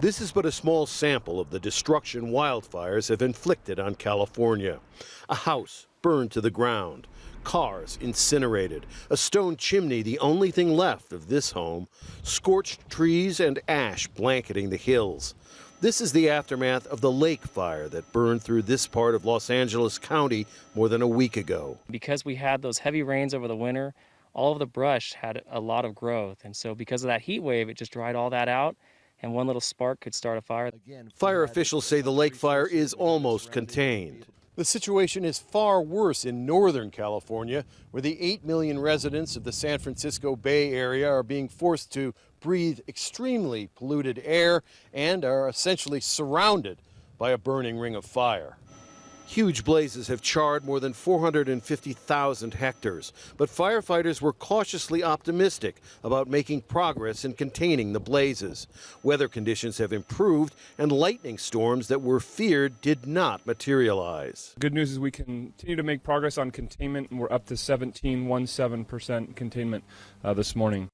This is but a small sample of the destruction wildfires have inflicted on California. A house burned to the ground, cars incinerated, a stone chimney the only thing left of this home, scorched trees and ash blanketing the hills. This is the aftermath of the lake fire that burned through this part of Los Angeles County more than a week ago. Because we had those heavy rains over the winter, all of the brush had a lot of growth. And so because of that heat wave, it just dried all that out, and one little spark could start a fire. Fire officials say the lake fire is almost contained. The situation is far worse in Northern California, where the 8 million residents of the San Francisco Bay Area are being forced to breathe extremely polluted air and are essentially surrounded by a burning ring of fire. Huge blazes have charred more than 450,000 hectares, but firefighters were cautiously optimistic about making progress in containing the blazes. Weather conditions have improved, and lightning storms that were feared did not materialize. Good news is we continue to make progress on containment, and we're up to 17% containment this morning.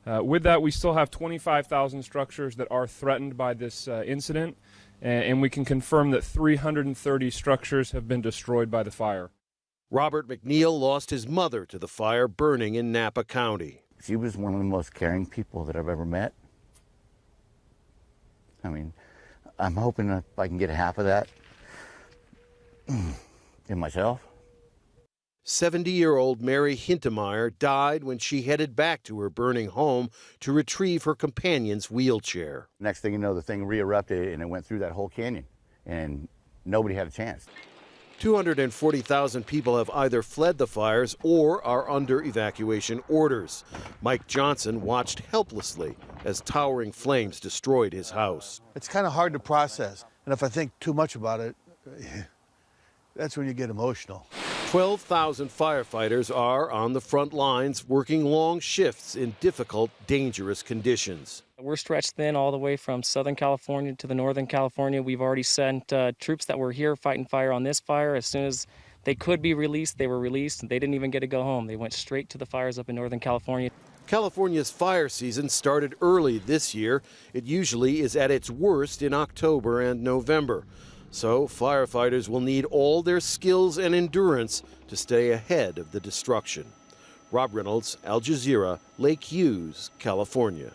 With that, we still have 25,000 structures that are threatened by this incident, and we can confirm that 330 structures have been destroyed by the fire. Robert McNeil lost his mother to the fire burning in Napa County. She was one of the most caring people that I've ever met. I mean, I'm hoping that I can get half of that in myself. 70-year-old Mary Hintemeyer died when she headed back to her burning home to retrieve her companion's wheelchair. Next thing you know, the thing re-erupted and it went through that whole canyon, and nobody had a chance. 240,000 people have either fled the fires or are under evacuation orders. Mike Johnson watched helplessly as towering flames destroyed his house. It's kind of hard to process, and if I think too much about it, that's when you get emotional. 12,000 firefighters are on the front lines working long shifts in difficult, dangerous conditions. We're stretched thin all the way from Southern California to the Northern California. We've already sent troops that were here fighting fire on this fire. As soon as they could be released, they were released. They didn't even get to go home. They went straight to the fires up in Northern California. California's fire season started early this year. It usually is at its worst in October and November. So firefighters will need all their skills and endurance to stay ahead of the destruction. Rob Reynolds, Al Jazeera, Lake Hughes, California.